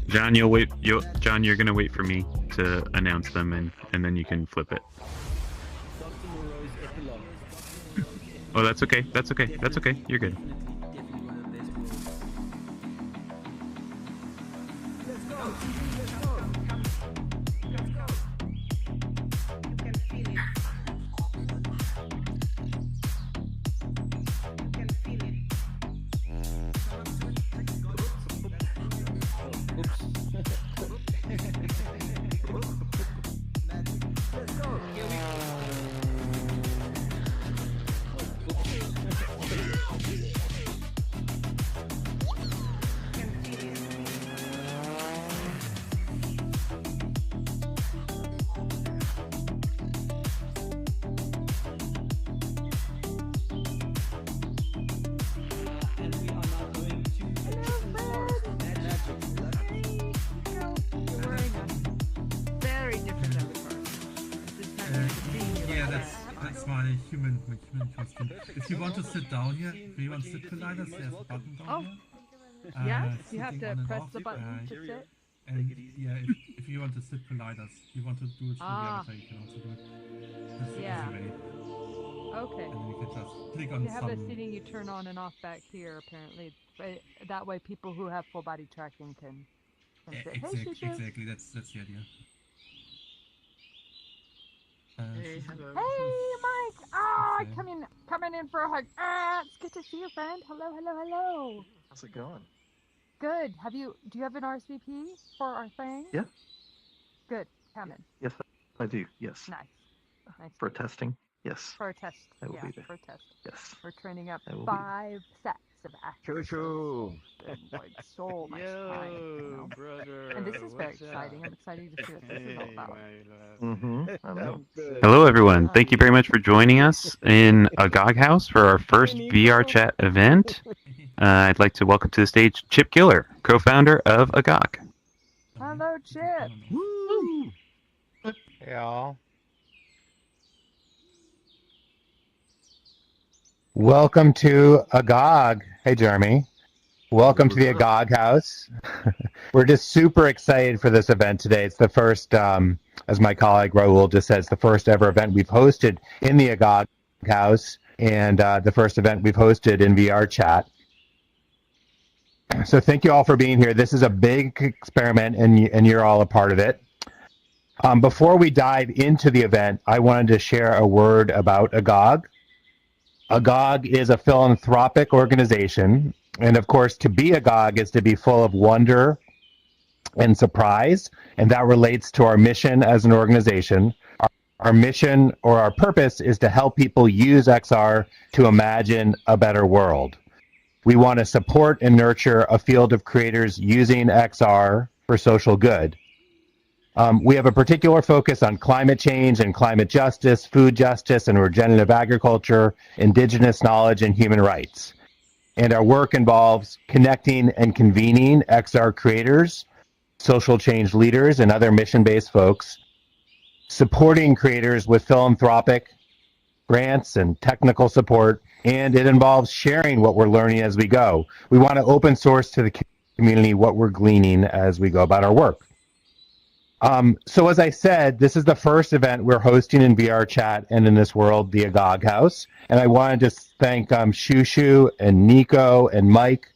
John, John, you're gonna wait for me to announce them, and then you can flip it. Oh, that's okay. That's okay. That's okay. You're good. That's my human costume. If you want to sit down here, do you want to sit colliders? There's a button down here. Yes, you have to press the button to sit. And yeah, if you want to sit colliders, you want to do it through the avatar, you can also do it. This Yeah. easy way. Okay. And then you can just click on You have some. a seating you turn on and off back here, apparently. But that way people who have full body tracking can sit. Hey, Shushu. Exactly, that's the idea. Hey, hello. Hey, Mike! Ah, coming in for a hug. Ah, it's good to see you, friend. Hello, hello, hello. How's it going? Good. Do you have an RSVP for our thing? Yeah. Good. Come in. Yes, I do. Yes. Nice. Nice. For testing. Yes. For a test. I will be there. For a test. Yes. We're training up I will be 5 sets of actors. Choo-choo. It's so much time. You know? Brother. And this is very exciting. I'm excited to see what this is all about. I know. Hello, everyone. Thank you very much for joining us in Agog House for our first VR chat event. I'd like to welcome to the stage Chip Killer, co-founder of Agog. Hello, Chip. Woo! Hey, all. Welcome to Agog. Hey, Jeremy. Welcome to the Agog House. We're just super excited for this event today. It's the first, as my colleague Raul just said, it's the first ever event we've hosted in the Agog House, and the first event we've hosted in VR chat. So thank you all for being here. This is a big experiment, and you're all a part of it. Before we dive into the event, I wanted to share a word about Agog. Agog is a philanthropic organization, and of course, to be Agog is to be full of wonder and surprise, and that relates to our mission as an organization. Our mission or our purpose is to help people use XR to imagine a better world. We want to support and nurture a field of creators using XR for social good. We have a particular focus on climate change and climate justice, food justice and regenerative agriculture, indigenous knowledge, and human rights. And our work involves connecting and convening XR creators, social change leaders, and other mission-based folks, supporting creators with philanthropic grants and technical support, and it involves sharing what we're learning as we go. We want to open source to the community what we're gleaning as we go about our work. So as I said, this is the first event we're hosting in VR chat and in this world, the Agog House. And I wanted to thank Shushu and Nico and Mike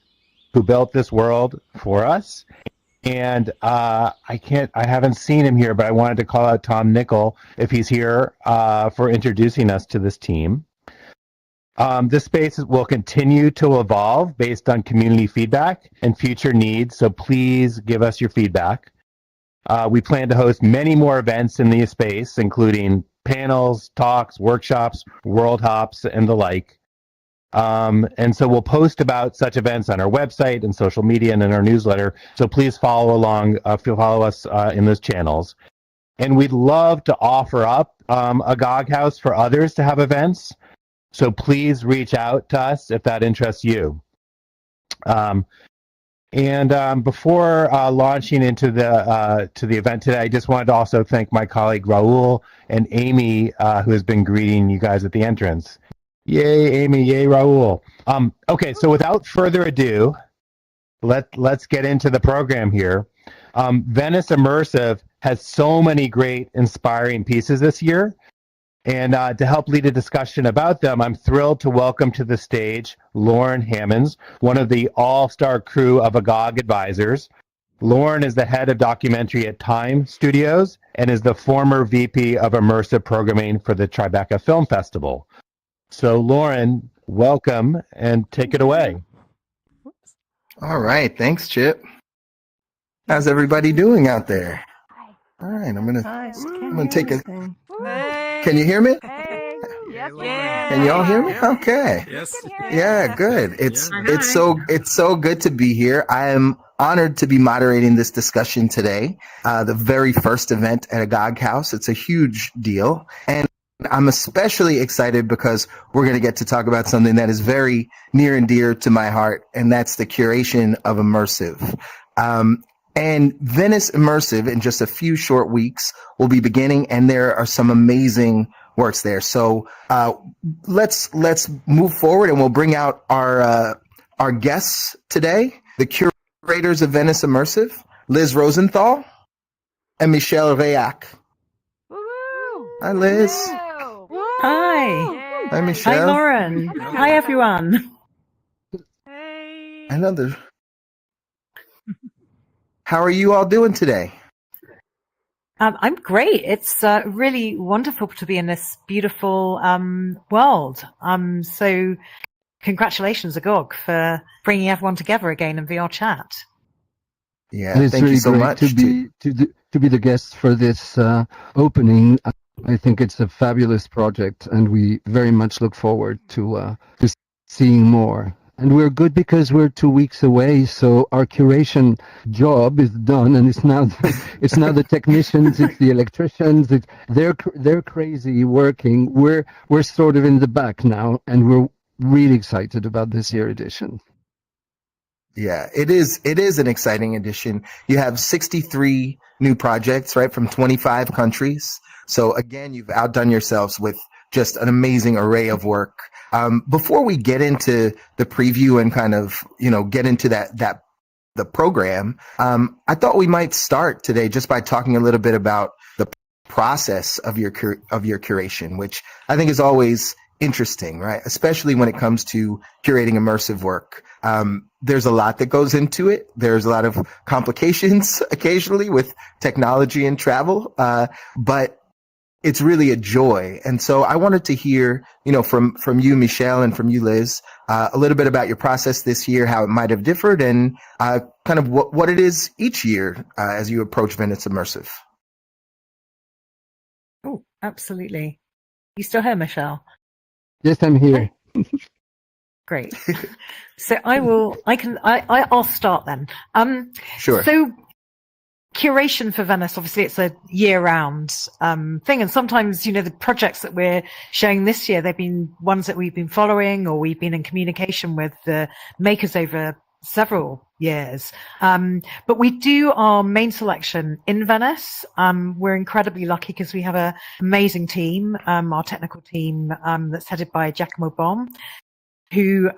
who built this world for us. And I haven't seen him here, but I wanted to call out Tom Nickel if he's here for introducing us to this team. This space will continue to evolve based on community feedback and future needs. So please give us your feedback. We plan to host many more events in the space, including panels, talks, workshops, world hops, and the like. And so we'll post about such events on our website and social media and in our newsletter. So please follow along, follow us in those channels. And we'd love to offer up a GOG House for others to have events. So please reach out to us if that interests you. Before launching into the event today, I just wanted to also thank my colleague Raul and Amy, who has been greeting you guys at the entrance. Yay, Amy! Yay, Raul! Okay, so without further ado, let's get into the program here. Venice Immersive has so many great, inspiring pieces this year. And to help lead a discussion about them, I'm thrilled to welcome to the stage Lauren Hammonds, one of the all-star crew of Agog Advisors. Lauren is the head of documentary at Time Studios and is the former VP of immersive programming for the Tribeca Film Festival. So, Lauren, welcome and take it away. All right. Thanks, Chip. How's everybody doing out there? All right. I'm gonna take a. Can you hear me? Hey. Yes, Can you all hear me? Okay. Yes. Yeah, good. It's so good to be here. I am honored to be moderating this discussion today. The very first event at Agog House. It's a huge deal, and I'm especially excited because we're going to get to talk about something that is very near and dear to my heart, and that's the curation of Immersive. And Venice Immersive, in just a few short weeks, will be beginning, and there are some amazing works there. So let's move forward, and we'll bring out our guests today, the curators of Venice Immersive, Liz Rosenthal and Michelle Reac. Hi, Liz. Hi. Hi, Michelle. Hi, Lauren. Hi, everyone. Hey. Another. How are you all doing today? I'm great. It's really wonderful to be in this beautiful world. So congratulations, Agog, for bringing everyone together again in VR chat. Yeah, it's thank really you so great much. to be the guest for this opening. I think it's a fabulous project, and we very much look forward to seeing more. And we're good because we're 2 weeks away, so our curation job is done, and it's now the technicians, it's the electricians, they're crazy working. We're sort of in the back now, and we're really excited about this year edition. Yeah, it is an exciting edition. You have 63 new projects, right, from 25 countries. So again, you've outdone yourselves with just an amazing array of work. Before we get into the preview and kind of, get into the program, I thought we might start today just by talking a little bit about the process of your curation, which I think is always interesting, right? Especially when it comes to curating immersive work. There's a lot that goes into it. There's a lot of complications occasionally with technology and travel, but it's really a joy. And so I wanted to hear, from you, Michelle, and from you, Liz, a little bit about your process this year, how it might have differed, and kind of what it is each year as you approach Venice Immersive. Oh, absolutely. You still here, Michelle? Yes, I'm here. Great. So I'll start then. Sure. So curation for Venice, obviously it's a year-round thing, and sometimes the projects that we're showing this year, they've been ones that we've been following or we've been in communication with the makers over several years, but we do our main selection in Venice. We're incredibly lucky because we have an amazing team, our technical team, that's headed by Giacomo Bom, who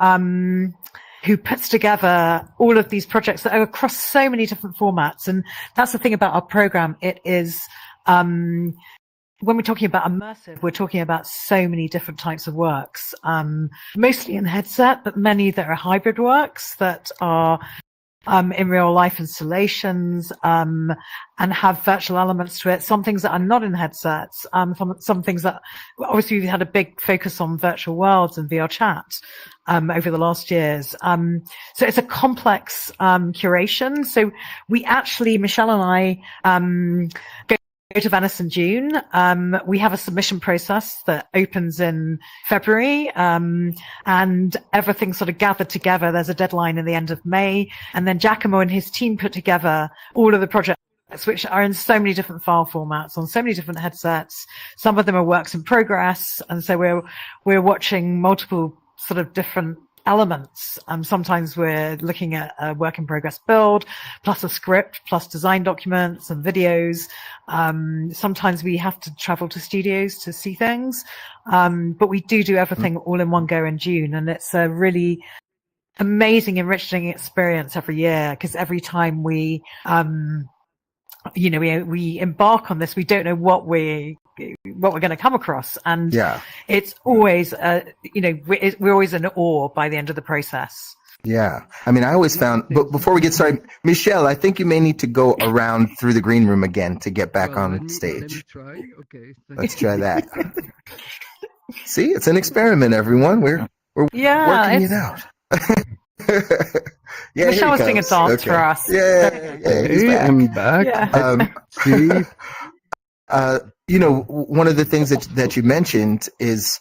puts together all of these projects that are across so many different formats. And that's the thing about our program. It is, when we're talking about immersive, we're talking about so many different types of works, mostly in headset, but many that are hybrid works that are in real life installations, and have virtual elements to it. Some things that are not in headsets, some things that obviously we've had a big focus on virtual worlds and VR chat, over the last years. So it's a complex, curation. So we actually, Michelle and I, go to Venice in June. We have a submission process that opens in February, and everything's sort of gathered together. There's a deadline in the end of May, and then Giacomo and his team put together all of the projects, which are in so many different file formats on so many different headsets. Some of them are works in progress, and so we're watching multiple sort of different elements. Sometimes we're looking at a work in progress build, plus a script, plus design documents and videos. Sometimes we have to travel to studios to see things. But we do everything all in one go in June. And it's a really amazing, enriching experience every year, because every time we we embark on this, we don't know what we're going to come across, and Yeah. it's always we're always in awe by the end of the process. Yeah. I mean, I always found, but before we get started, Michelle, I think you may need to go around through the green room again to get back on Let me stage. try. Okay. Let's try that. See, it's an experiment, everyone. We're working it out. Yeah, Michelle was doing a dance for us. Yeah, he's Hey, back. I'm back. Yeah. See? One of the things that you mentioned is,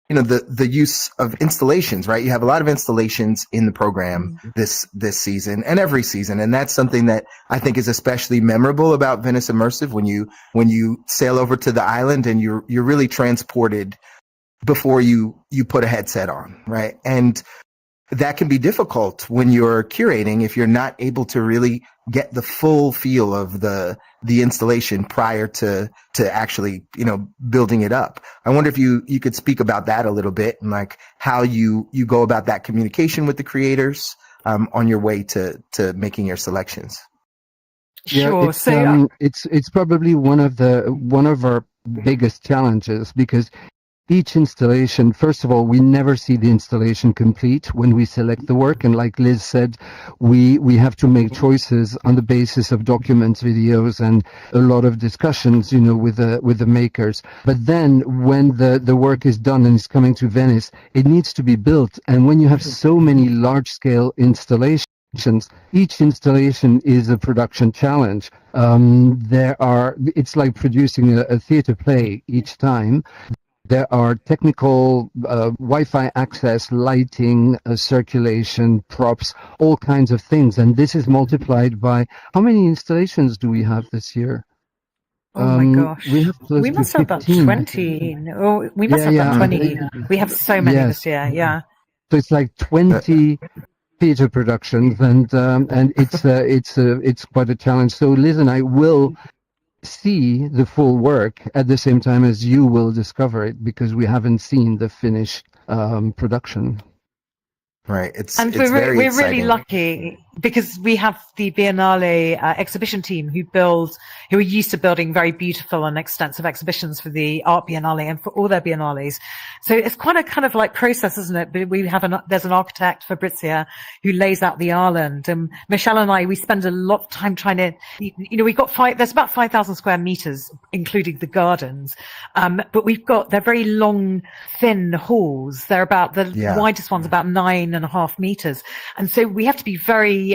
the use of installations, right? You have a lot of installations in the program this season and every season, and that's something that I think is especially memorable about Venice Immersive when you sail over to the island and you're really transported before you put a headset on, right? And that can be difficult when you're curating if you're not able to really get the full feel of the installation prior to actually, building it up. I wonder if you could speak about that a little bit, and like how you go about that communication with the creators on your way to making your selections. Sure. It's probably one of our biggest challenges, because each installation, first of all, we never see the installation complete when we select the work. And like Liz said, we have to make choices on the basis of documents, videos, and a lot of discussions, with the makers. But then when the work is done and is coming to Venice, it needs to be built. And when you have so many large scale installations, each installation is a production challenge. It's like producing a theater play each time. There are technical Wi-Fi access, lighting, circulation, props, all kinds of things. And this is multiplied by, how many installations do we have this year? Oh my gosh. We have close we to must have about 15. 20. Oh, we must have about 20. We have so many this year. Yeah. So it's like 20 theater productions, and it's quite a challenge. So Liz and I will see the full work at the same time as you will discover it, because we haven't seen the finished production. Right. And it's we're very really exciting. lucky because we have the Biennale exhibition team who are used to building very beautiful and extensive exhibitions for the Art Biennale and for all their biennales. So it's quite a kind of like process, isn't it? But there's an architect, Fabrizia, who lays out the island. And Michelle and I, we spend a lot of time trying to, there's about 5,000 square meters, including the gardens. But they're very long, thin halls. They're about the widest one's about 9.5 meters. And so we have to be very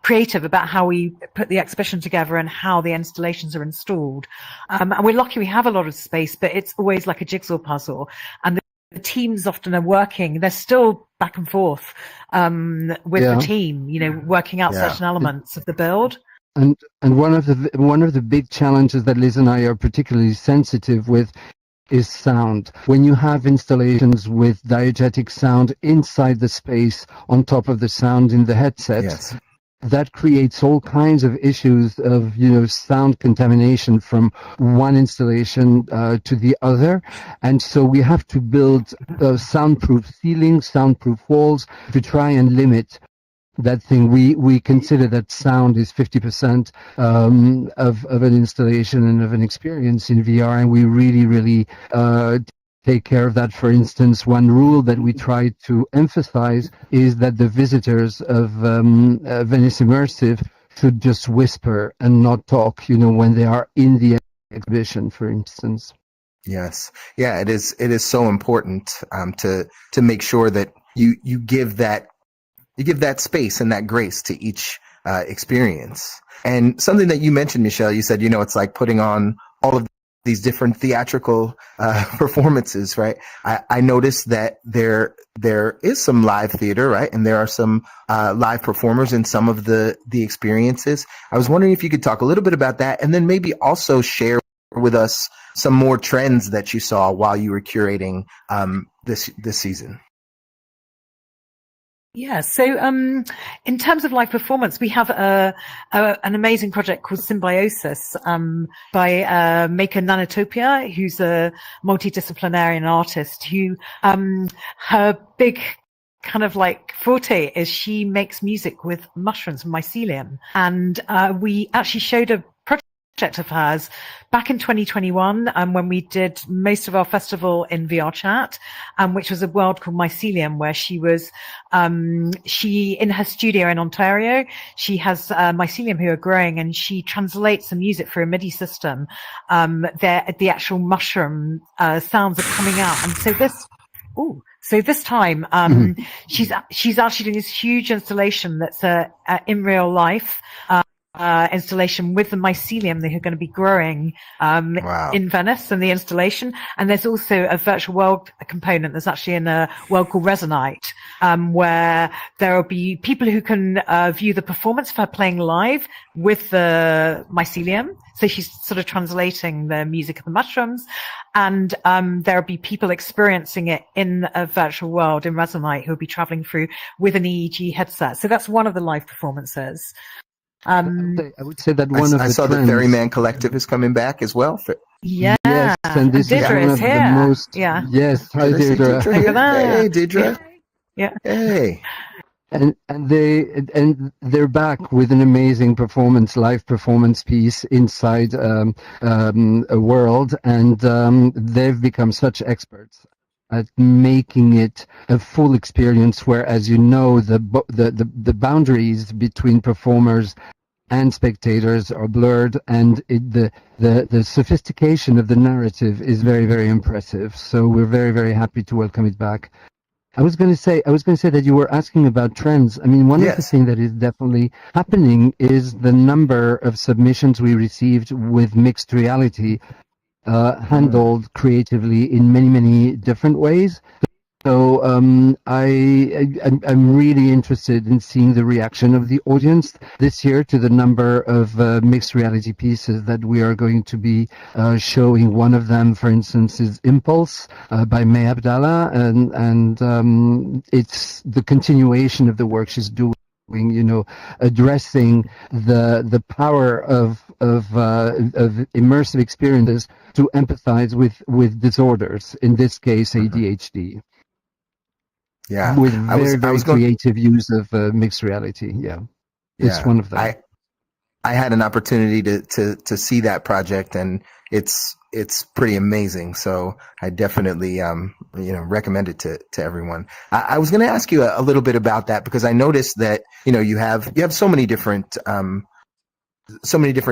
creative about how we put the exhibition together and how the installations are installed. And we're lucky we have a lot of space, but it's always like a jigsaw puzzle. And the teams often are working, they're still back and forth with the team, working out certain elements of the build. And one of the big challenges that Liz and I are particularly sensitive with is sound. When you have installations with diegetic sound inside the space on top of the sound in the headset, that creates all kinds of issues of sound contamination from one installation to the other. And so we have to build soundproof ceilings, soundproof walls to try and limit that thing. We consider that sound is 50% of an installation and of an experience in VR, and we really take care of that. For instance, one rule that we try to emphasize is that the visitors of Venice Immersive should just whisper and not talk, when they are in the exhibition, for instance. Yes. Yeah, it is so important to make sure that you give that space and that grace to each experience. And something that you mentioned, Michelle, you said, it's like putting on all of these different theatrical performances, right? I noticed that there is some live theater, right? And there are some live performers in some of the experiences. I was wondering if you could talk a little bit about that, and then maybe also share with us some more trends that you saw while you were curating this season. Yeah, so in terms of live performance, we have an amazing project called Symbiosis by Maker Nanotopia, who's a multidisciplinary artist who her big kind of like forte is she makes music with mushrooms, mycelium. And we actually showed a project of hers back in 2021, when we did most of our festival in VR chat, which was a world called Mycelium, where she was, she in her studio in Ontario, she has mycelium who are growing, and she translates the music through a MIDI system. The actual mushroom sounds are coming out, and so this time, she's actually doing this huge installation that's in real life. Installation with the mycelium that are going to be growing in Venice and the installation. And there's also a virtual world component that's actually in a world called Resonite, where there will be people who can view the performance of her playing live with the mycelium. So she's sort of translating the music of the mushrooms, and there'll be people experiencing it in a virtual world in Resonite who'll be traveling through with an EEG headset. So that's one of the live performances. I would say that one of the I saw trends, the Ferryman Collective is coming back as well. Yeah. Yes, and this is Deirdre one is of here. the most. Yeah. Yes, hi Did I see Deirdre. Deirdre? Look at that. Hey, Deirdre. Yeah. Hey. And they're back with an amazing live performance piece inside a world, and they've become such experts at making it a full experience, where, as you know, the boundaries between performers and spectators are blurred, and the sophistication of the narrative is very, very impressive. So we're very, very happy to welcome it back. I was going to say that you were asking about trends. I mean, one of the things that is definitely happening is the number of submissions we received with mixed reality, handled creatively in many, many different ways. So I'm really interested in seeing the reaction of the audience this year to the number of mixed reality pieces that we are going to be showing. One of them, for instance, is Impulse by May Abdallah, and it's the continuation of the work she's doing. Addressing the power of immersive experiences to empathize with disorders, in this case ADHD. Yeah, With very creative use of mixed reality. It's one of them. I had an opportunity to see that project, and it's pretty amazing. So I definitely recommend it to everyone. I was going to ask you a little bit about that, because I noticed that you have so many different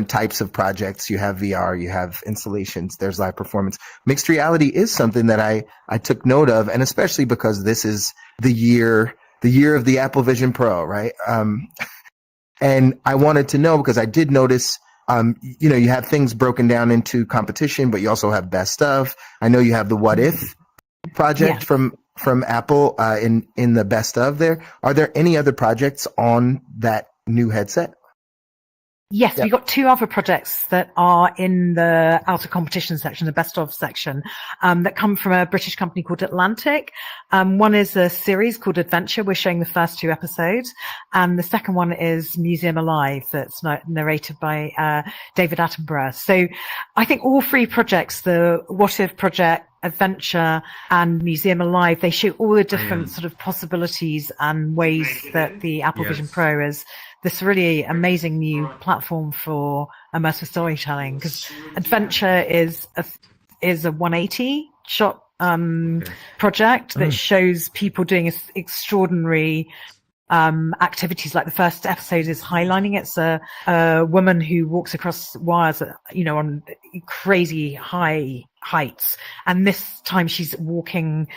types of projects. You have VR, you have installations, there's live performance. Mixed reality is something that I took note of, and especially because this is the year of the Apple Vision Pro, right? And I wanted to know, because I did notice, you have things broken down into competition, but you also have best of. I know you have the What If project from Apple in the best of there. Are there any other projects on that new headset? Yes, we've got two other projects that are in the outer competition section, the best of section, that come from a British company called Atlantic. One is a series called Adventure. We're showing the first two episodes. And the second one is Museum Alive, that's narrated by David Attenborough. So I think all three projects, the What If project, Adventure, and Museum Alive, they show all the different sort of possibilities and ways that the Apple Vision Pro is this really amazing new platform for immersive storytelling. Because Adventure is a 180 shot project that shows people doing extraordinary activities. Like the first episode is highlining. It's a woman who walks across wires, on crazy high heights, and this time she's walking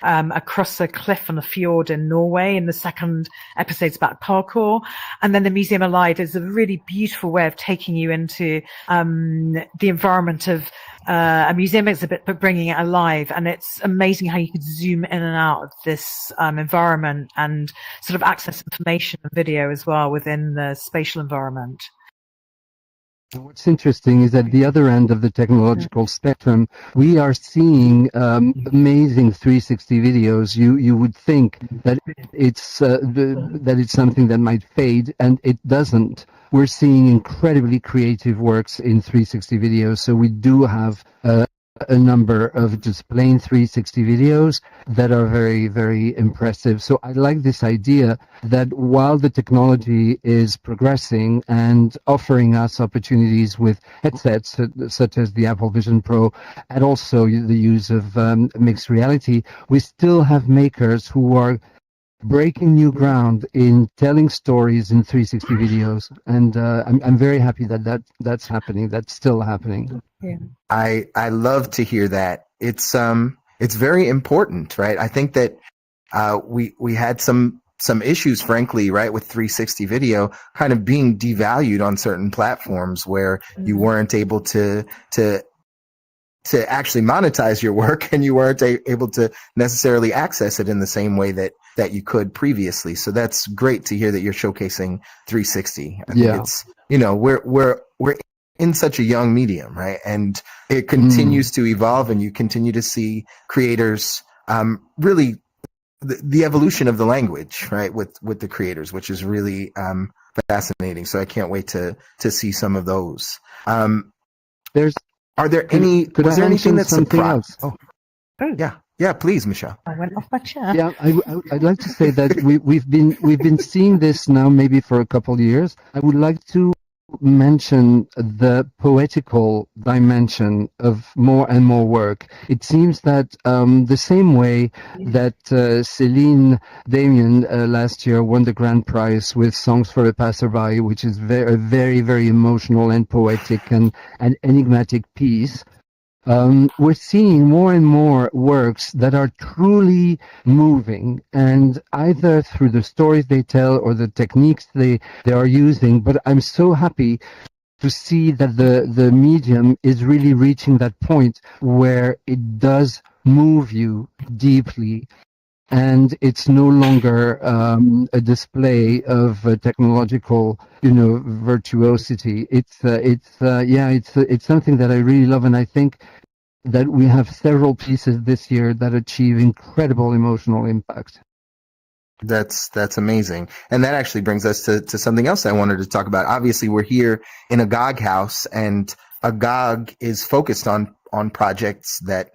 across a cliff on a fjord in Norway. In the second episode's about parkour. And then the Museum Alive is a really beautiful way of taking you into the environment of a museum exhibit, but bringing it alive. And it's amazing how you could zoom in and out of this environment and sort of access information and video as well within the spatial environment. What's interesting is at the other end of the technological spectrum, we are seeing amazing 360 videos. You would think that it's something that might fade, and it doesn't. We're seeing incredibly creative works in 360 videos. So we do have a number of just plain 360 videos that are very, very impressive. So I like this idea that while the technology is progressing and offering us opportunities with headsets such as the Apple Vision Pro, and also the use of mixed reality, we still have makers who are breaking new ground in telling stories in 360 videos, and I'm very happy that that's happening. That's still happening. Yeah. I love to hear that. It's very important, right? I think that we had some issues, frankly, right, with 360 video kind of being devalued on certain platforms where you weren't able to actually monetize your work, and you weren't able to necessarily access it in the same way that you could previously. So that's great to hear that you're showcasing 360. I think it's, we're in such a young medium, right? And it continues to evolve, and you continue to see creators really the evolution of the language, right, with the creators, which is really fascinating. So I can't wait to see some of those. Are there any? Was there anything that surprised? Oh, yeah. Please, Michelle. I went off my chair. Yeah, I'd like to say that we've been seeing this now maybe for a couple of years. I would like to mention the poetical dimension of more and more work. It seems that the same way that Céline Damien last year won the grand prize with Songs for a Passerby, which is very, very, very emotional and poetic and an enigmatic piece. We're seeing more and more works that are truly moving, and either through the stories they tell or the techniques they are using. But I'm so happy to see that the medium is really reaching that point where it does move you deeply, and it's no longer a display of technological, virtuosity. It's something that I really love, and I think that we have several pieces this year that achieve incredible emotional impact. That's amazing. And that actually brings us to something else I wanted to talk about. Obviously, we're here in a GOG house, and a GOG is focused on projects that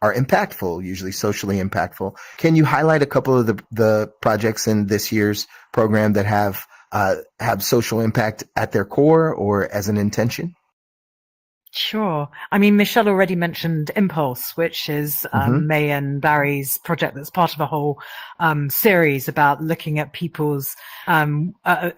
are impactful, usually socially impactful. Can you highlight a couple of the projects in this year's program that have social impact at their core or as an intention? Sure. I mean, Michelle already mentioned Impulse, which is May and Barry's project that's part of a whole series about looking at people's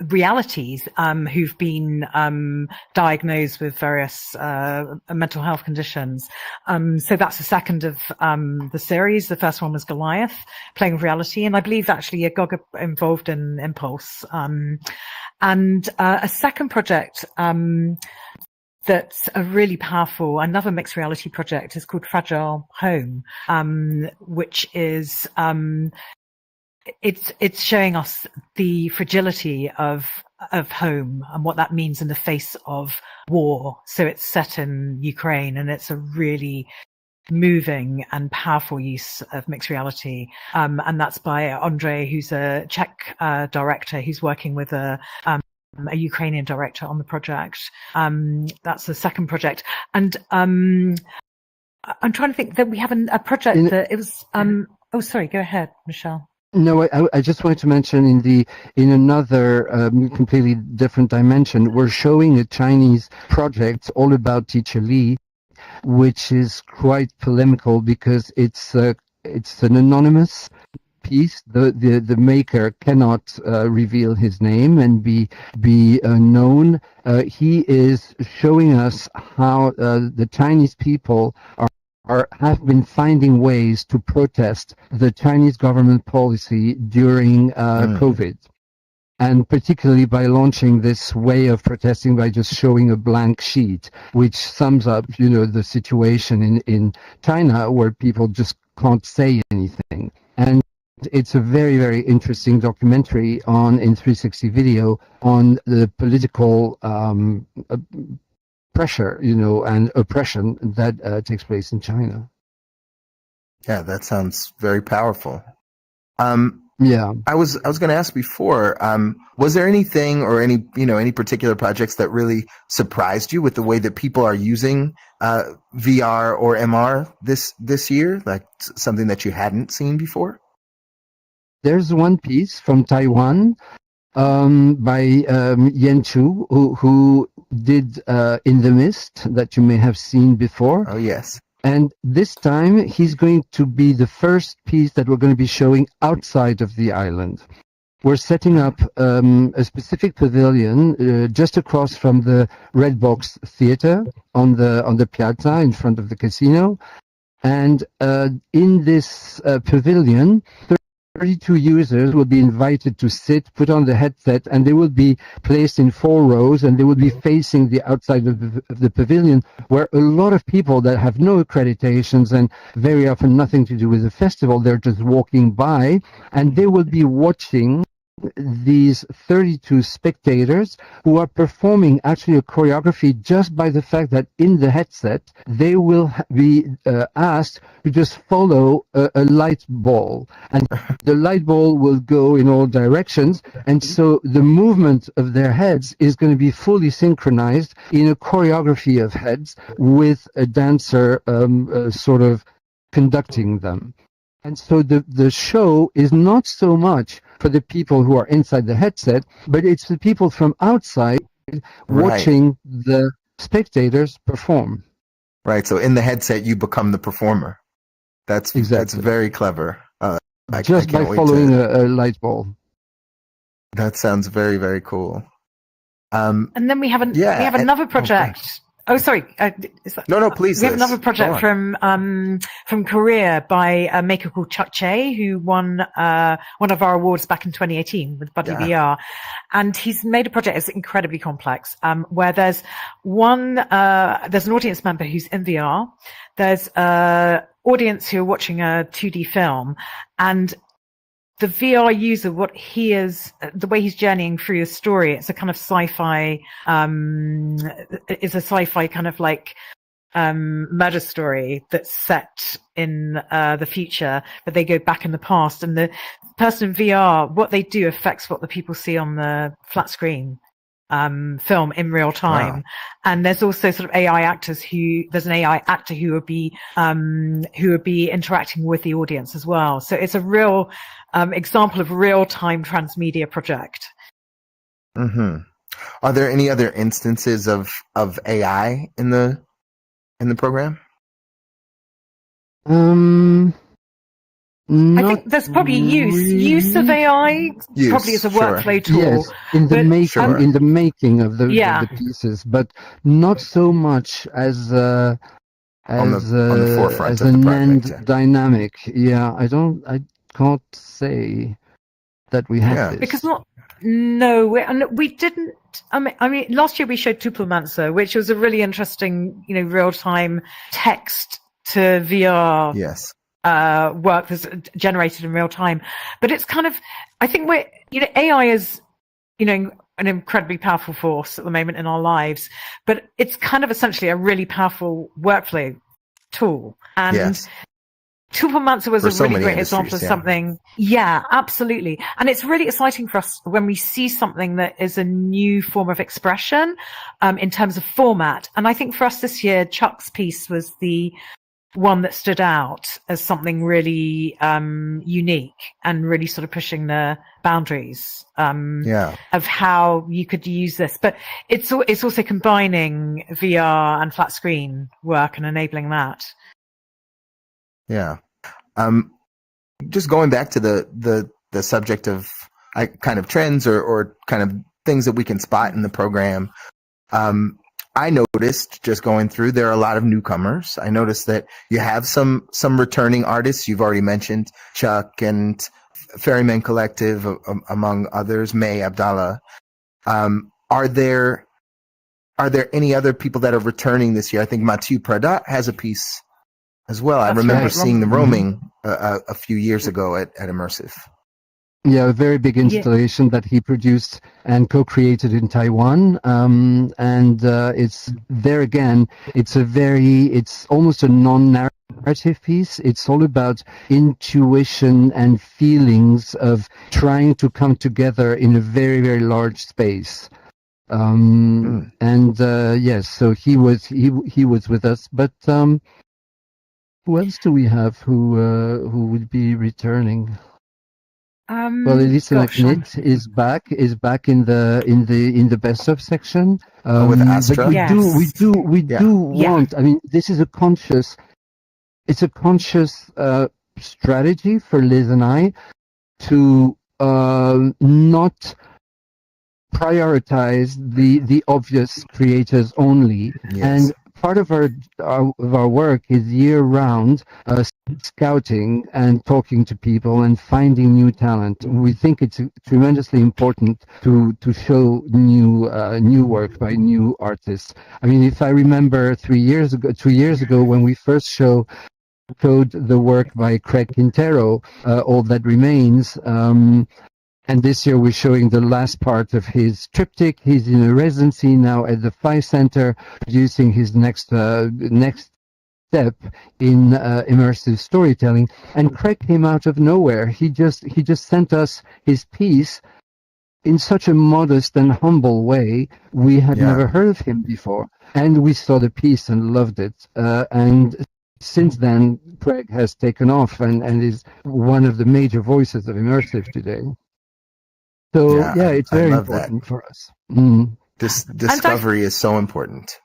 realities who've been diagnosed with various mental health conditions. So that's the second of the series. The first one was Goliath, playing with reality, and I believe actually Agog involved in Impulse. And a second project that's a really powerful, another mixed reality project is called Fragile Home, which is, it's showing us the fragility of home and what that means in the face of war. So it's set in Ukraine, and it's a really moving and powerful use of mixed reality. And that's by Andre, who's a Czech director who's working with a Ukrainian director on the project. That's the second project. And I'm trying to think that we have a project that it was, oh, sorry, go ahead, Michelle. No, I just wanted to mention in another completely different dimension, we're showing a Chinese project all about Teacher Lee, which is quite polemical because it's an anonymous piece. The maker cannot reveal his name and be known. He is showing us how the Chinese people have been finding ways to protest the Chinese government policy during COVID. And particularly by launching this way of protesting by just showing a blank sheet, which sums up, the situation in China where people just can't say anything. And it's a very, very interesting documentary in 360 video on the political pressure, and oppression that takes place in China. Yeah, that sounds very powerful. Yeah. I was going to ask before. Was there anything or any particular projects that really surprised you with the way that people are using VR or MR this year? Like something that you hadn't seen before? There's one piece from Taiwan by Yen Chu, who did In the Mist that you may have seen before. Oh yes. And this time he's going to be the first piece that we're going to be showing outside of the island. We're setting up a specific pavilion just across from the Red Box Theater on the piazza in front of the casino. And in this pavilion, 32 users will be invited to sit, put on the headset, and they will be placed in 4 rows, and they will be facing the outside of the pavilion, where a lot of people that have no accreditations and very often nothing to do with the festival, they're just walking by, and they will be watching these 32 spectators who are performing actually a choreography just by the fact that in the headset they will be asked to just follow a light ball, and the light ball will go in all directions, and so the movement of their heads is going to be fully synchronized in a choreography of heads with a dancer sort of conducting them. And so the show is not so much for the people who are inside the headset, but it's the people from outside watching the spectators perform. Right. So in the headset, you become the performer. That's very clever. Just by following a light ball. That sounds very, very cool. And then we have another project. Oh, sorry. No, please. We have another project from Korea by a maker called Chuck Che, who won one of our awards back in 2018 with Buddy VR, and he's made a project that's incredibly complex. Where there's an audience member who's in VR. There's an audience who are watching a 2D film, and the VR user, the way he's journeying through the story, it's a kind of sci-fi, kind of like, murder story that's set in, the future, but they go back in the past, and the person in VR, what they do affects what the people see on the flat screen. Film in real time. Wow. And there's also sort of there's an AI actor who would be interacting with the audience as well. So it's a real example of real-time transmedia project. Mm-hmm. Are there any other instances of AI in the program? I think there's probably use of AI probably as a workflow tool. Yes, in the making of the pieces, but not so much as on the forefront as an end dynamic. Yeah, I can't say that we have this. Because we didn't. I mean, last year we showed Tupelmancer, which was a really interesting, real-time text to VR. Yes. Work that's generated in real time, but it's kind of, I think AI is, an incredibly powerful force at the moment in our lives, but it's kind of essentially a really powerful workflow tool. And Tupelmancer was a really great example of something. Yeah, absolutely. And it's really exciting for us when we see something that is a new form of expression, in terms of format. And I think for us this year, Chuck's piece was the one that stood out as something really unique and really sort of pushing the boundaries of how you could use this. But it's also combining VR and flat screen work and enabling that. Yeah. Just going back to the subject of kind of trends or kind of things that we can spot in the program. I noticed just going through, there are a lot of newcomers. I noticed that you have some returning artists. You've already mentioned Chuck and Ferryman Collective, among others, May Abdallah. Are there any other people that are returning this year? I think Mathieu Pradat has a piece as well. I remember seeing the roaming a few years ago at Immersive. Yeah, a very big installation that he produced and co-created in Taiwan. And it's there again. It's almost a non-narrative piece. It's all about intuition and feelings of trying to come together in a very, very large space. And yes, so he was with us. But who else do we have who would be returning? Well, Elisa Knit is back in the best of section. With Astra. But we do want. I mean, this is a conscious strategy for Liz and I to not prioritize the obvious creators only. Yes. And part of our work is year round scouting and talking to people and finding new talent. We think it's tremendously important to show new work by new artists. I mean, if I remember 2 years ago when we first showed the work by Craig Quintero, All That Remains, and this year we're showing the last part of his triptych. He's in a residency now at the Phi Center, producing his next step in immersive storytelling. And Craig came out of nowhere. He just sent us his piece in such a modest and humble way. We had never heard of him before, and we saw the piece and loved it. And since then, Craig has taken off and is one of the major voices of immersive today. So it's very important for us. This discovery is so important.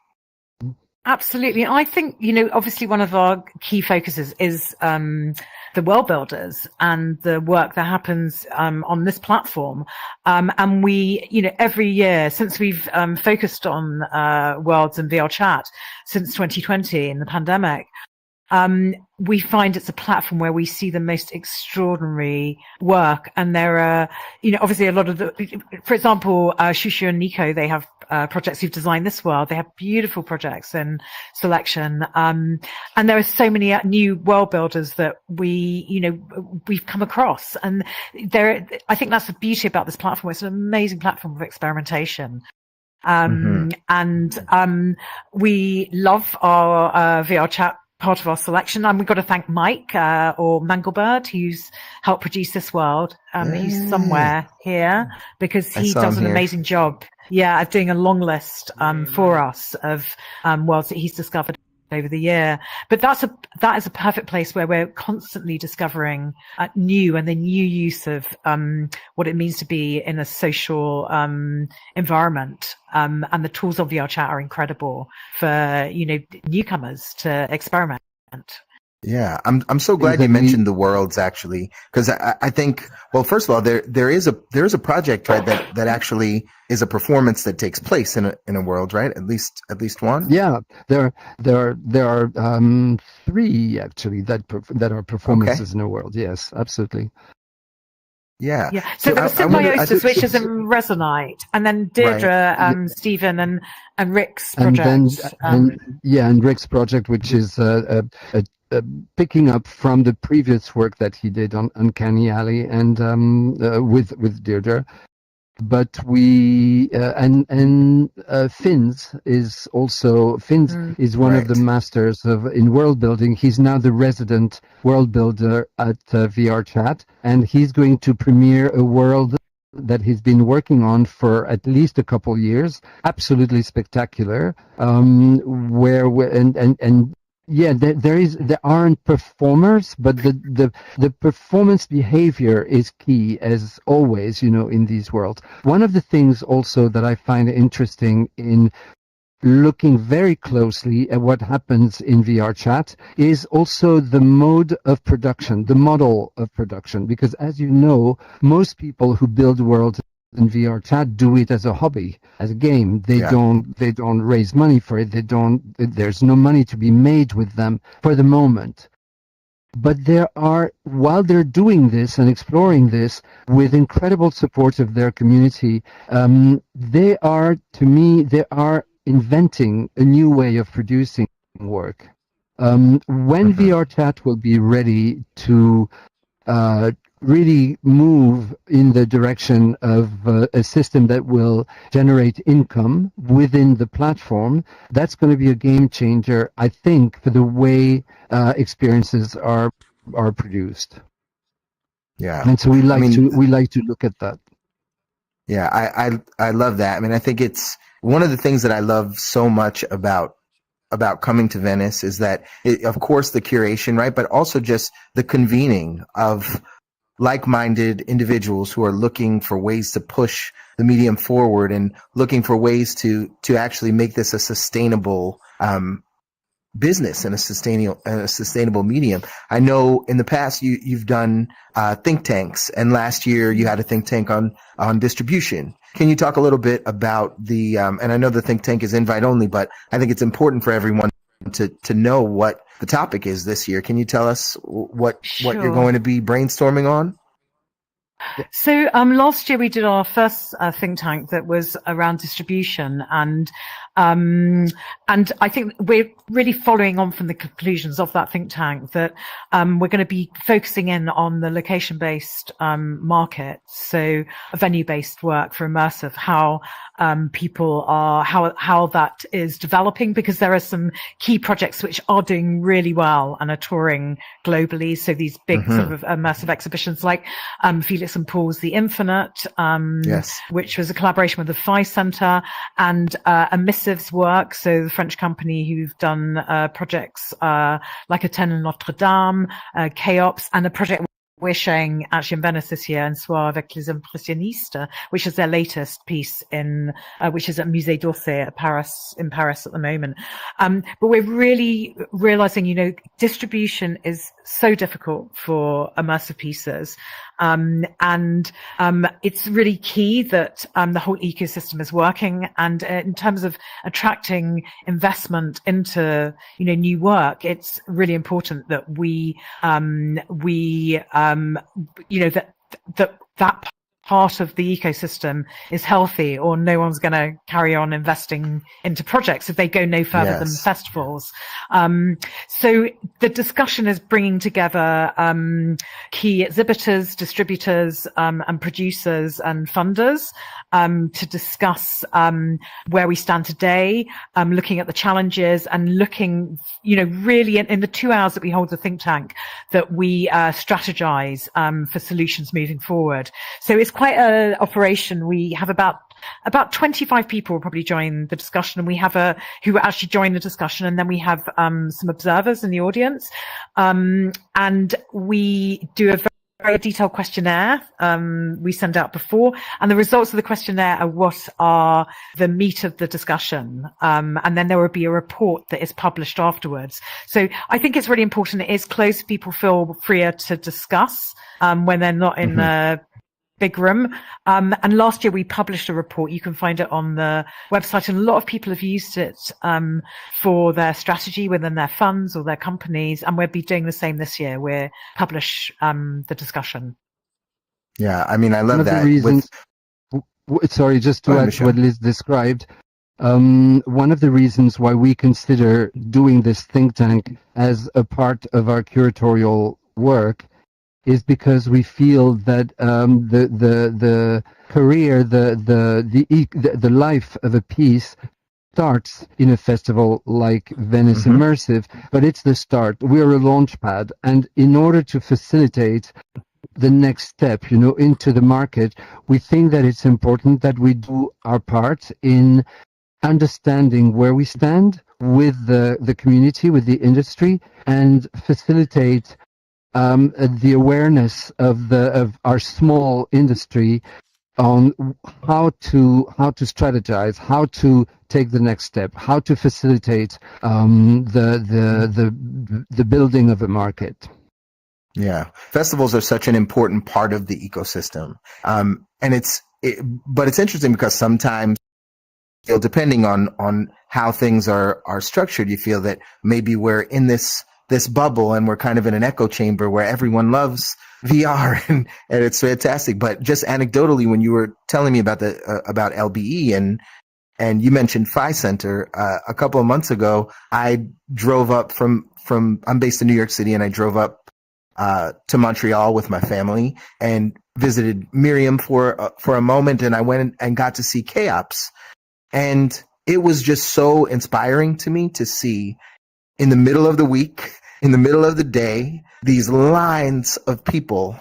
Absolutely. I think, obviously one of our key focuses is the world builders and the work that happens on this platform. And we, every year since we've focused on worlds and VR chat since 2020 in the pandemic, we find it's a platform where we see the most extraordinary work. And there are, obviously a lot of for example, Shushu and Nico, they have projects who've designed this world. They have beautiful projects in selection. And there are so many new world builders that we've come across. And I think that's the beauty about this platform. It's an amazing platform of experimentation. And we love our VR chat part of our selection, and we've got to thank Mike or Manglebird, who's helped produce this world. He's somewhere here because he does an amazing job. Of doing a long list for us of worlds that he's discovered over the year. But that is a perfect place where we're constantly discovering new use of what it means to be in a social environment. And the tools of VR chat are incredible for newcomers to experiment. Yeah, I'm so glad you mentioned the worlds, actually, because I think, well, first of all, there is a project, right, that actually is a performance that takes place in a world, right? At least one. Yeah, there are 3 actually that are performances in a world. Yes, absolutely. Yeah. So there was Symbiosis, which is in Resonite, and then Deirdre, Stephen, and Rick's project. And Rick's project, which is picking up from the previous work that he did on Uncanny Alley and with Deirdre. But we Finns is one of the masters in world building. He's now the resident world builder at VR Chat, and he's going to premiere a world that he's been working on for at least a couple years. Absolutely spectacular. There aren't performers, but the performance behavior is key, as always, in these worlds. One of the things also that I find interesting in looking very closely at what happens in VR chat is also the mode of production, the model of production, because as you know, most people who build worlds in VR chat do it as a hobby, as a game. They don't raise money for it. There's no money to be made with them for the moment. But while they're doing this and exploring this with incredible support of their community, they are inventing a new way of producing work. When VR chat will be ready to really move in the direction of a system that will generate income within the platform, that's going to be a game changer, I think, for the way experiences are produced. Yeah. And so we like to look at that. Yeah, I love that. I mean, I think it's one of the things that I love so much about coming to Venice is that of course the curation, right, but also just the convening of like-minded individuals who are looking for ways to push the medium forward and looking for ways to actually make this a sustainable business and a sustainable medium. I know in the past you've done think tanks, and last year you had a think tank on distribution. Can you talk a little bit about the and I know the think tank is invite only, but I think it's important for everyone to know what the topic is this year. Can you tell us what you're Sure. going to be brainstorming on? So last year we did our first think tank that was around distribution, and I think we're really following on from the conclusions of that think tank that we're going to be focusing in on the location-based market, so venue-based work for immersive, how people are, how that is developing, because there are some key projects which are doing really well and are touring globally. So these big sort of immersive exhibitions like Felix and Paul's The Infinite, Yes. which was a collaboration with the Phi Center, and Immersive's work, so the French company who've done projects like Athènes and Notre Dame, Chaos, and a project we're showing actually in Venice this year, in Soir avec les Impressionnistes, which is their latest piece which is at Musée d'Orsay in Paris at the moment. But we're really realizing, distribution is so difficult for immersive pieces. It's really key that the whole ecosystem is working. And in terms of attracting investment into new work, it's really important that that part of the ecosystem is healthy, or no one's going to carry on investing into projects if they go no further than festivals. So the discussion is bringing together key exhibitors, distributors, and producers and funders to discuss where we stand today, looking at the challenges, and looking, really in the 2 hours that we hold the think tank, that we strategize for solutions moving forward. So it's quite an operation. We have about 25 people will probably join the discussion, and we have who actually join the discussion, and then we have some observers in the audience, and we do a very detailed questionnaire we send out before, and the results of the questionnaire are what are the meat of the discussion, and then there will be a report that is published afterwards. So I think it's really important. It is closed. People feel freer to discuss when they're not in a big room. And last year we published a report. You can find it on the website, and a lot of people have used it for their strategy within their funds or their companies. And we'll be doing the same this year. We'll publish the discussion. Yeah, I mean, I love that. Sorry, just to add to what Liz described, one of the reasons why we consider doing this think tank as a part of our curatorial work is because we feel that the career, the life of a piece starts in a festival like Venice Immersive, but it's the start. We're a launch pad, and in order to facilitate the next step, into the market, we think that it's important that we do our part in understanding where we stand with the community, with the industry, and facilitate the awareness of our small industry on how to strategize, how to take the next step, how to facilitate the building of a market. Yeah, festivals are such an important part of the ecosystem, but it's interesting because sometimes, depending on how things are structured, you feel that maybe we're in this bubble and we're kind of in an echo chamber where everyone loves VR and it's fantastic. But just anecdotally, when you were telling me about about LBE and you mentioned Phi Center a couple of months ago, I drove up from I'm based in New York City, and I drove up to Montreal with my family and visited Miriam for a moment, and I went and got to see Chaos, and it was just so inspiring to me to see in the middle of the week, in the middle of the day, these lines of people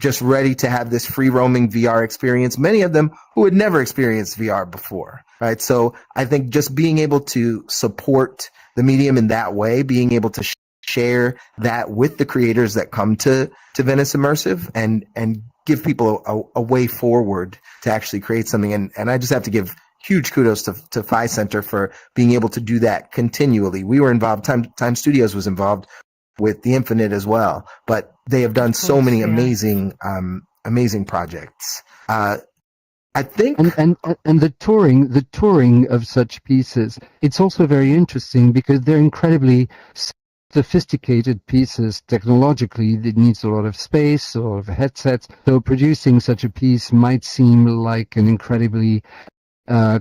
just ready to have this free roaming VR experience, many of them who had never experienced VR before, right? So I think just being able to support the medium in that way, being able to share that with the creators that come to Venice Immersive and give people a way forward to actually create something. And I just have to give huge kudos to Phi Center for being able to do that continually. We were involved, Time Studios was involved with the Infinite as well, but they have done so many amazing projects. I think, and the touring of such pieces, it's also very interesting because they're incredibly sophisticated pieces technologically. It needs a lot of space, a lot of headsets. So producing such a piece might seem like an incredibly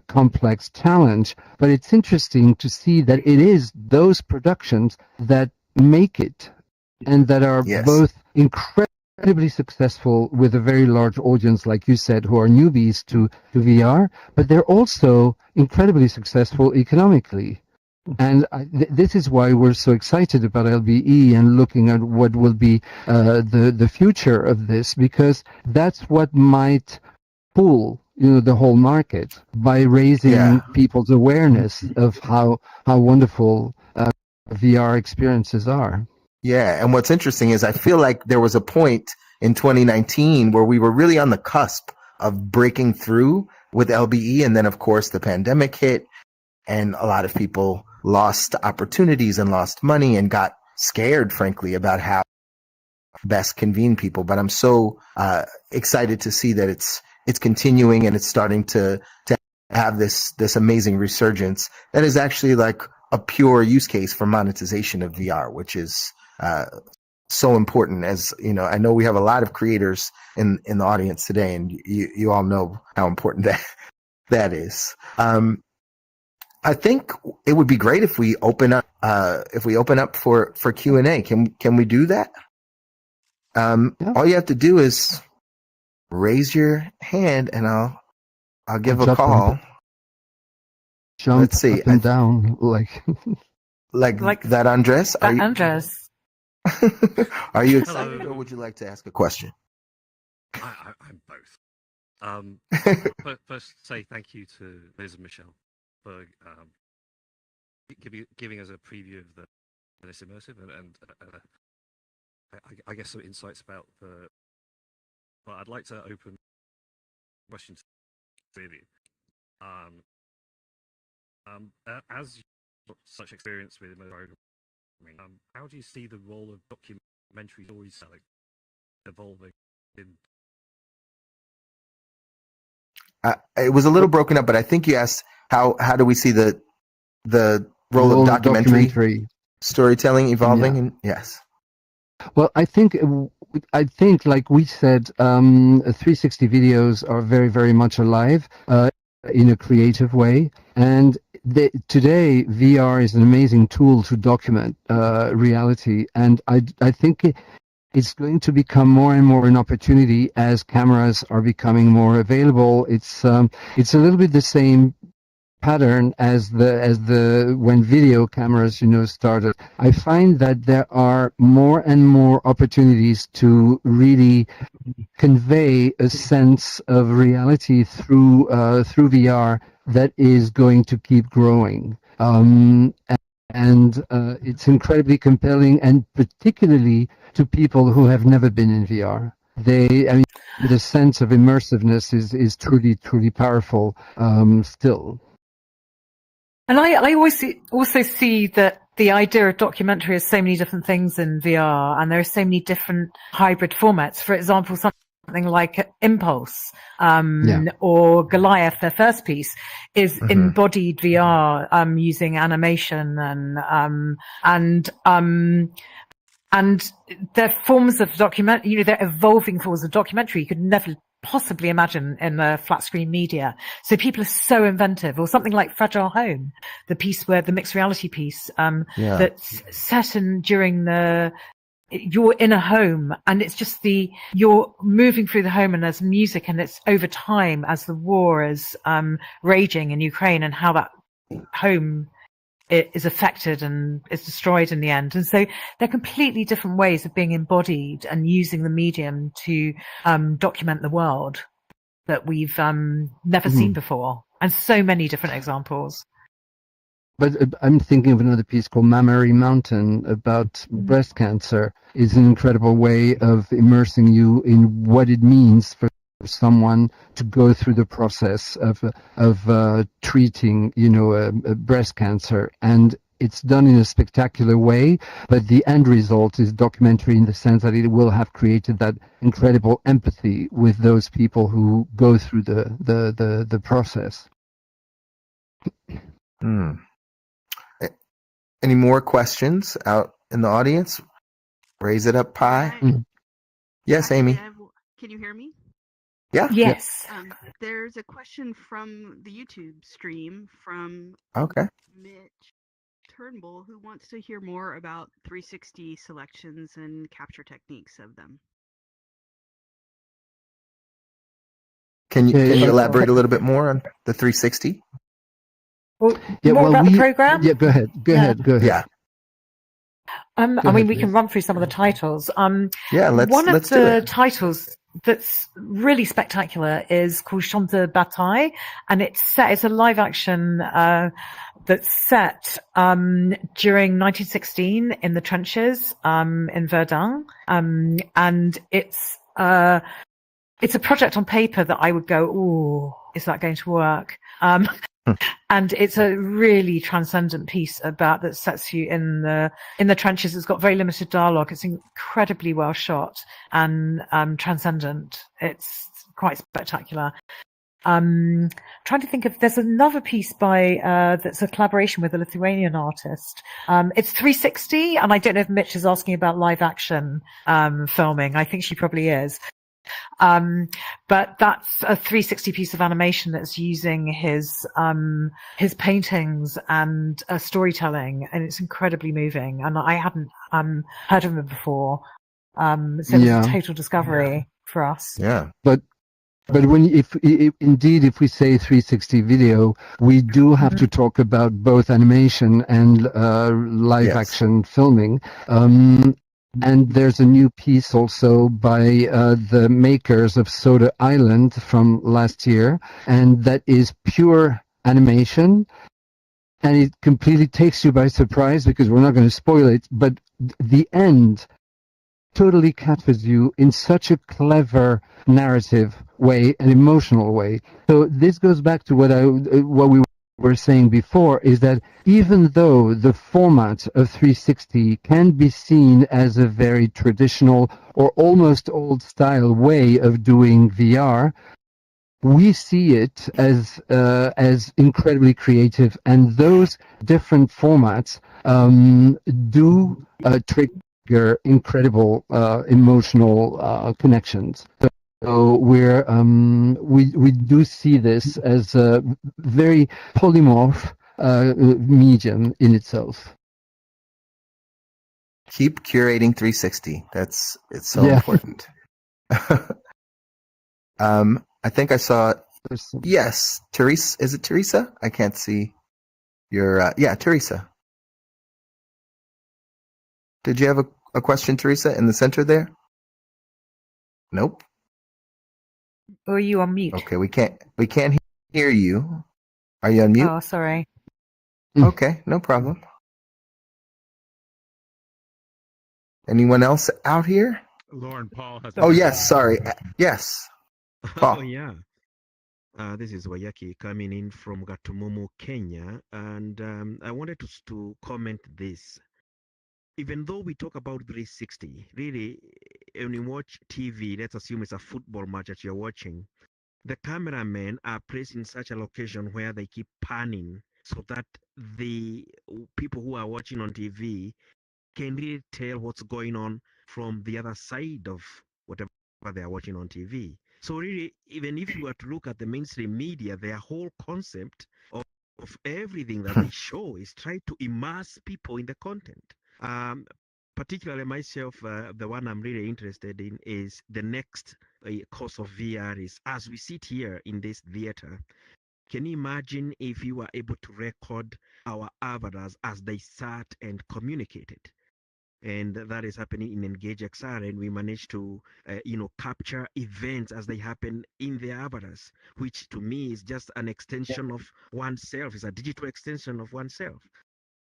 complex challenge, but it's interesting to see that it is those productions that make it and that are both incredibly successful with a very large audience, like you said, who are newbies to VR, but they're also incredibly successful economically. And this is why we're so excited about LBE and looking at what will be the future of this, because that's what might pull the whole market by raising people's awareness of how wonderful VR experiences are. Yeah, and what's interesting is I feel like there was a point in 2019 where we were really on the cusp of breaking through with LBE, and then of course the pandemic hit, and a lot of people lost opportunities and lost money and got scared, frankly, about how best convene people. But I'm so excited to see that it's continuing and it's starting to have this amazing resurgence that is actually like a pure use case for monetization of VR, which is so important. As you know, I know we have a lot of creators in the audience today, and you all know how important that is. I think it would be great if we open up for Q&A. Can we do that? All you have to do is raise your hand, and I'll give a call. Let's see. Up and down like that, Andres. Andres. Are you excited, or would you like to ask a question? I'm both. First, say thank you to Liz and Michelle for giving us a preview of the Venice Immersive and I guess some insights about the. Well, I'd like to open questions to you. As such experience with programming, how do you see the role of documentary storytelling evolving? It was a little broken up, but I think you asked how do we see the role of documentary storytelling evolving? And yes. Well, I think, like we said, 360 videos are very, very much alive in a creative way, and today VR is an amazing tool to document reality, and I think it's going to become more and more an opportunity as cameras are becoming more available. It's a little bit the same pattern as the when video cameras started. I find that there are more and more opportunities to really convey a sense of reality through VR that is going to keep growing. And it's incredibly compelling, and particularly to people who have never been in VR. The sense of immersiveness is truly powerful still. And I also see that the idea of documentary has so many different things in VR, and there are so many different hybrid formats. For example, something like Impulse or Goliath, their first piece, is embodied VR using animation and they're forms of they're evolving forms of documentary you could never possibly imagine in the flat screen media. So people are so inventive. Or something like Fragile Home, the piece where the mixed reality piece that's set during the you're in a home and it's just you're moving through the home and there's music and it's over time as the war is raging in Ukraine and how that home is affected and is destroyed in the end. And so they're completely different ways of being embodied and using the medium to document the world that we've never seen before. And so many different examples. But I'm thinking of another piece called Mammary Mountain about breast cancer. Is an incredible way of immersing you in what it means for someone to go through the process of treating, a breast cancer. And it's done in a spectacular way, but the end result is documentary in the sense that it will have created that incredible empathy with those people who go through the process. Any more questions out in the audience? Raise it up high. Yes, Amy. Can you hear me? Yeah. Yes. There's a question from the YouTube stream from Mitch Turnbull, who wants to hear more about 360 selections and capture techniques of them. Can you elaborate a little bit more on the 360? More about the program? Yeah, go ahead. Yeah. We can run through some of the titles. One of the titles that's really spectacular is called Champ de Bataille, and it's a live action that's set during 1916 in the trenches in Verdun, and it's a project on paper that I would go, ooh, is that going to work? And it's a really transcendent piece that sets you in the trenches. It's got very limited dialogue. It's incredibly well shot and transcendent. It's quite spectacular. Trying to think if there's another piece that's a collaboration with a Lithuanian artist. It's 360, and I don't know if Mitch is asking about live action filming. I think she probably is. But that's a 360 piece of animation that's using his paintings and storytelling, and it's incredibly moving. And I hadn't heard of him before, so it was a total discovery for us. Yeah, but if we say 360 video, we do have to talk about both animation and live action filming. And there's a new piece also by the makers of Soda Island from last year, and that is pure animation. And it completely takes you by surprise because we're not going to spoil it, but the end totally captures you in such a clever narrative way, an emotional way. So this goes back to what we were saying before, is that even though the format of 360 can be seen as a very traditional or almost old style way of doing VR, we see it as incredibly creative, and those different formats do trigger incredible emotional connections. So we do see this as a very polymorph medium in itself. Keep curating 360. It's so important. I think I saw. Yes, Teresa. Is it Teresa? I can't see your. Teresa. Did you have a question, Teresa, in the center there? Nope. Or are you on mute? Okay, we can't hear you. Are you on mute? Oh, sorry. Okay, no problem. Anyone else out here? Lauren Paul has. Oh yes, sorry. Yes. Paul. Oh yeah. This is Wayaki coming in from Gatomomo, Kenya, and I wanted to comment this. Even though we talk about 360, really, when you watch TV, let's assume it's a football match that you're watching, the cameramen are placed in such a location where they keep panning so that the people who are watching on TV can really tell what's going on from the other side of whatever they are watching on TV. So really, even if you were to look at the mainstream media, their whole concept of everything that they show is try to immerse people in the content. particularly myself, the one I'm really interested in is the next course of VR is as we sit here in this theater. Can you imagine if you were able to record our avatars as they sat and communicated? And that is happening in Engage XR, and we managed to capture events as they happen in the avatars, which to me is just an extension of oneself. It's a digital extension of oneself.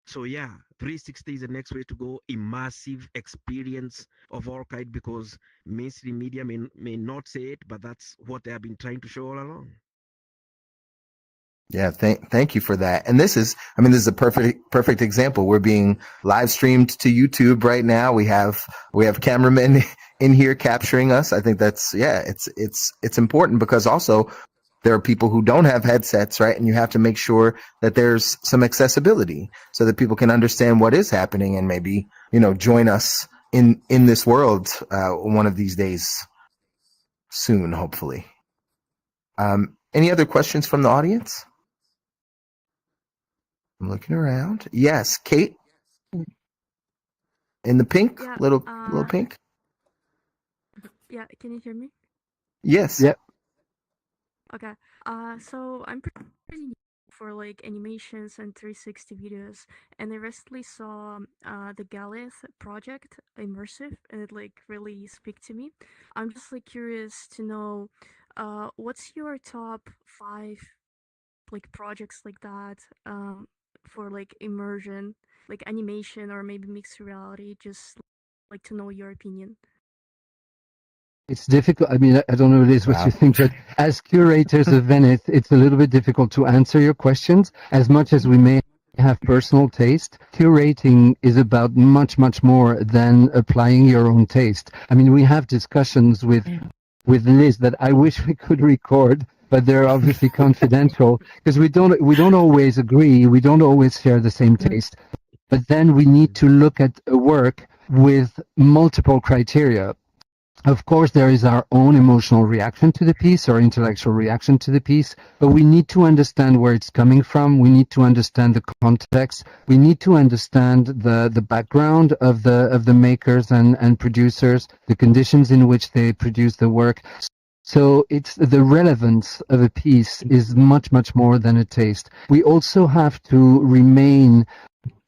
So yeah, 360 is the next way to go. Immersive experience of all kind, because mainstream media may not say it, but that's what they have been trying to show all along. Yeah, thank you for that. And this is a perfect example. We're being live streamed to YouTube right now. We have cameramen in here capturing us. I think that's it's important, because also there are people who don't have headsets, right? And you have to make sure that there's some accessibility so that people can understand what is happening and maybe, join us in this world one of these days soon, hopefully. Any other questions from the audience? I'm looking around. Yes, Kate, in the pink, Yeah, little pink. Yeah, can you hear me? Yes. Yep. Okay. So I'm pretty new for like animations and 360 videos, and I recently saw the Galeth project, Immersive, and it like really speak to me. I'm just like curious to know, what's your top 5 like projects like that, for like immersion, like animation or maybe mixed reality? Just like to know your opinion. It's difficult. I mean, I don't know, Liz, what you think, but as curators of Venice, it's a little bit difficult to answer your questions. As much as we may have personal taste, curating is about much, much more than applying your own taste. I mean, we have discussions with Liz that I wish we could record, but they're obviously confidential, because we don't always agree. We don't always share the same taste. But then we need to look at a work with multiple criteria. Of course, there is our own emotional reaction to the piece, or intellectual reaction to the piece, but we need to understand where it's coming from. We need to understand the context. We need to understand the background of the makers and producers, the conditions in which they produce the work. So it's the relevance of a piece is much, much more than a taste. We also have to remain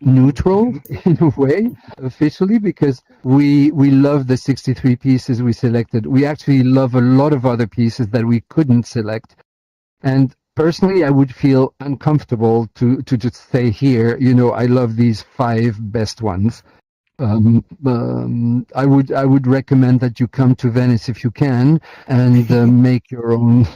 neutral in a way, officially, because we love the 63 pieces we selected. We actually love a lot of other pieces that we couldn't select. And personally, I would feel uncomfortable to just say here, I love these 5 best ones. I would recommend that you come to Venice if you can and make your own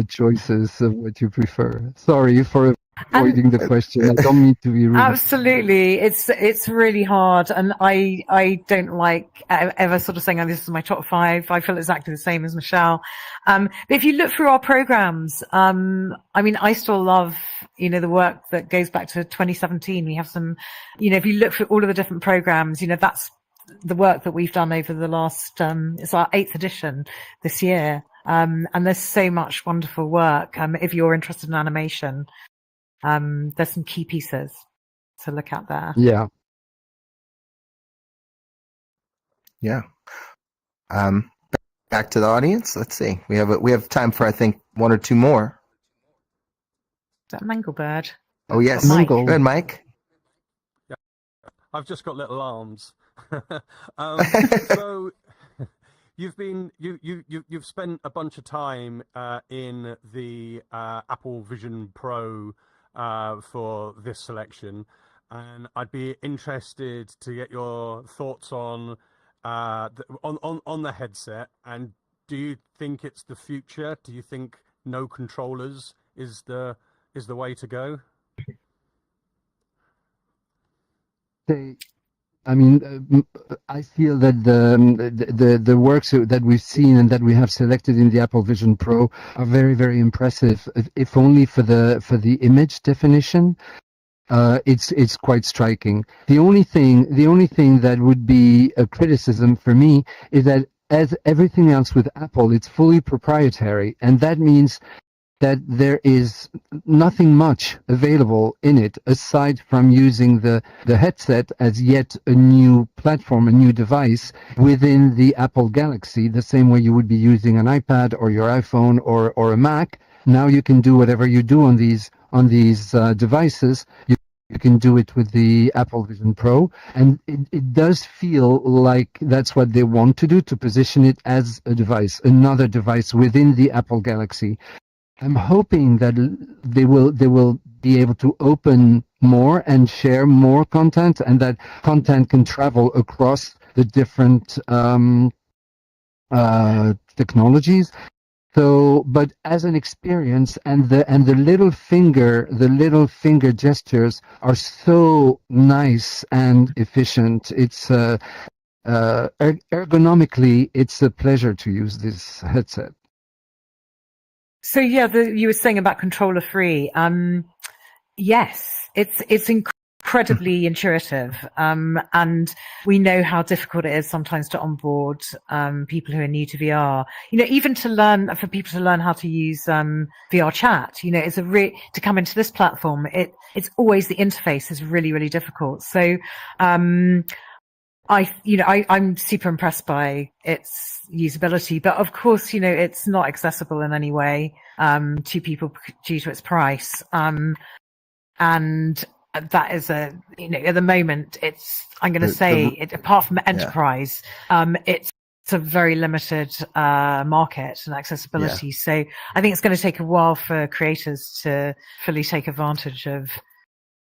choices of what you prefer. Sorry for avoiding the question. I don't mean to be rude. Absolutely, it's really hard, and I don't like ever sort of saying, "Oh, this is my top 5." I feel exactly the same as Michelle. But if you look through our programs, I mean, I still love the work that goes back to 2017. We have some, if you look through all of the different programs, that's the work that we've done over the last. It's our 8th edition this year, and there's so much wonderful work. If you're interested in animation. There's some key pieces to look at there. Yeah. Yeah. Back to the audience. Let's see. We have time for, I think, 1 or 2 more. Is that Manglebird? Oh yes. Mike. Go ahead, Mike. Yeah. I've just got little arms. So you've spent a bunch of time in the Apple Vision Pro for this selection, and I'd be interested to get your thoughts on the headset. And do you think it's the future? Do you think no controllers is the way to go? I mean, I feel that the works that we've seen and that we have selected in the Apple Vision Pro are very, very impressive. If only for the image definition, it's quite striking. The only thing that would be a criticism for me is that, as everything else with Apple, it's fully proprietary, and that means that there is nothing much available in it aside from using the headset as yet a new platform, a new device within the Apple Galaxy, the same way you would be using an iPad or your iPhone or a Mac. Now you can do whatever you do on these devices. You can do it with the Apple Vision Pro, and it does feel like that's what they want to do, to position it as a device, another device within the Apple Galaxy. I'm hoping that they will be able to open more and share more content, and that content can travel across the different technologies. So, but as an experience, and the little finger gestures are so nice and efficient. It's ergonomically, it's a pleasure to use this headset. So yeah, you were saying about controller free. Yes, it's incredibly intuitive, and we know how difficult it is sometimes to onboard people who are new to VR. You know, even for people to learn how to use VR chat. You know, to come into this platform. It's always the interface is really, really difficult. So I'm super impressed by its usability, but of course, you know, it's not accessible in any way to people due to its price. And that is at the moment, I'm going to say, apart from enterprise, it's a very limited market and accessibility. Yeah. So I think it's going to take a while for creators to fully take advantage of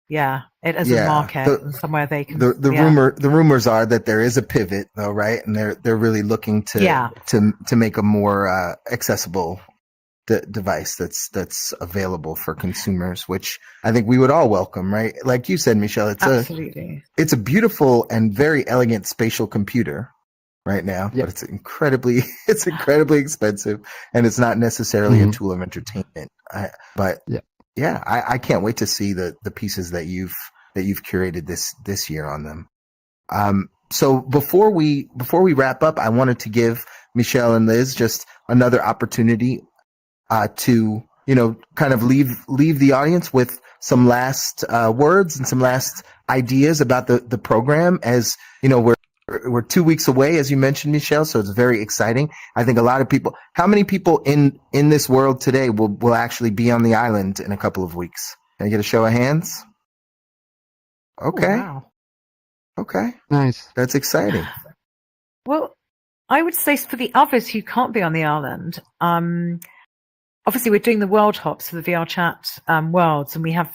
it as a market and somewhere they can. The rumors are that there is a pivot, though, right? And they're really looking to make a more accessible device that's available for consumers, which I think we would all welcome, right? Like you said, Michelle, it's a beautiful and very elegant spatial computer right now, but it's incredibly expensive, and it's not necessarily a tool of entertainment. I can't wait to see the pieces that you've curated this year on them. So before we wrap up, I wanted to give Michelle and Liz just another opportunity to kind of leave the audience with some last words and some last ideas about the program. As you know, we're 2 weeks away, as you mentioned, Michelle, so it's very exciting. I think a lot of people. How many people in this world today will actually be on the island in a couple of weeks? Can I get a show of hands? Okay. Oh, wow. Okay. Nice. That's exciting. Well, I would say for the others who can't be on the island, obviously we're doing the world hops for the VR chat worlds, and we have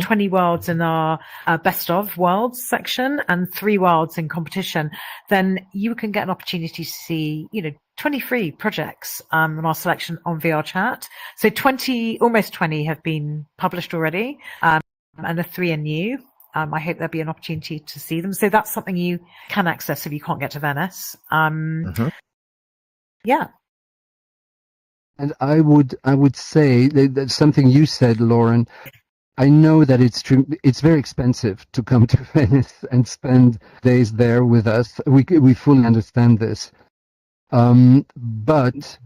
20 worlds in our best of worlds section and 3 worlds in competition. Then you can get an opportunity to see, 23 projects in our selection on VR chat. So almost 20 have been published already, and the 3 are new. I hope there'll be an opportunity to see them. So that's something you can access if you can't get to Venice. Yeah. And I would say that something you said, Lauren. I know that it's true. It's very expensive to come to Venice and spend days there with us. We fully understand this, but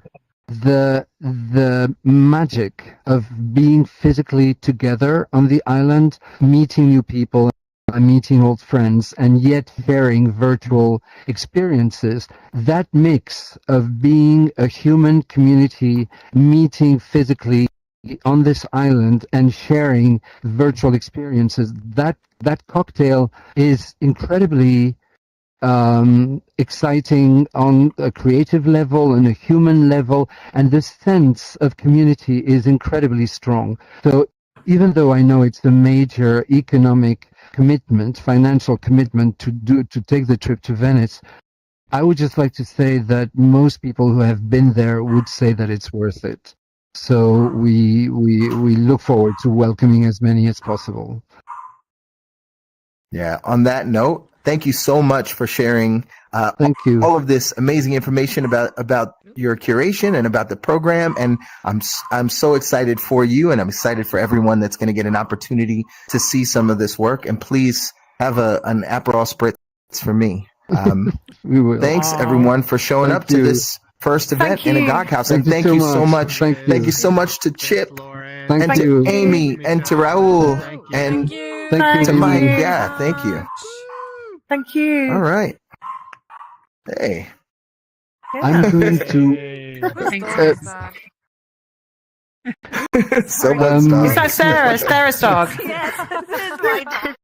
the magic of being physically together on the island, meeting new people, meeting old friends, and yet sharing virtual experiences, that mix of being a human community, meeting physically on this island and sharing virtual experiences, that cocktail is incredibly exciting on a creative level and a human level, and the sense of community is incredibly strong. So even though I know it's a major economic commitment, financial commitment to take the trip to Venice, I would just like to say that most people who have been there would say that it's worth it. So we look forward to welcoming as many as possible. Yeah. On that note, thank you so much for sharing Thank you. all of this amazing information about your curation and about the program. And I'm so excited for you, and I'm excited for everyone that's going to get an opportunity to see some of this work. And please have an Aperol Spritz for me. We will. Thanks everyone for showing up to this first event in a GOG house. And Thank you so much. Thank you so much to Chip Thank and you. to Amy and to Raul and Thank to you. Mike. Yeah, thank you. Thank you. All right. Hey. I'm going to. So much Is that Sarah's dog? Yes, this is my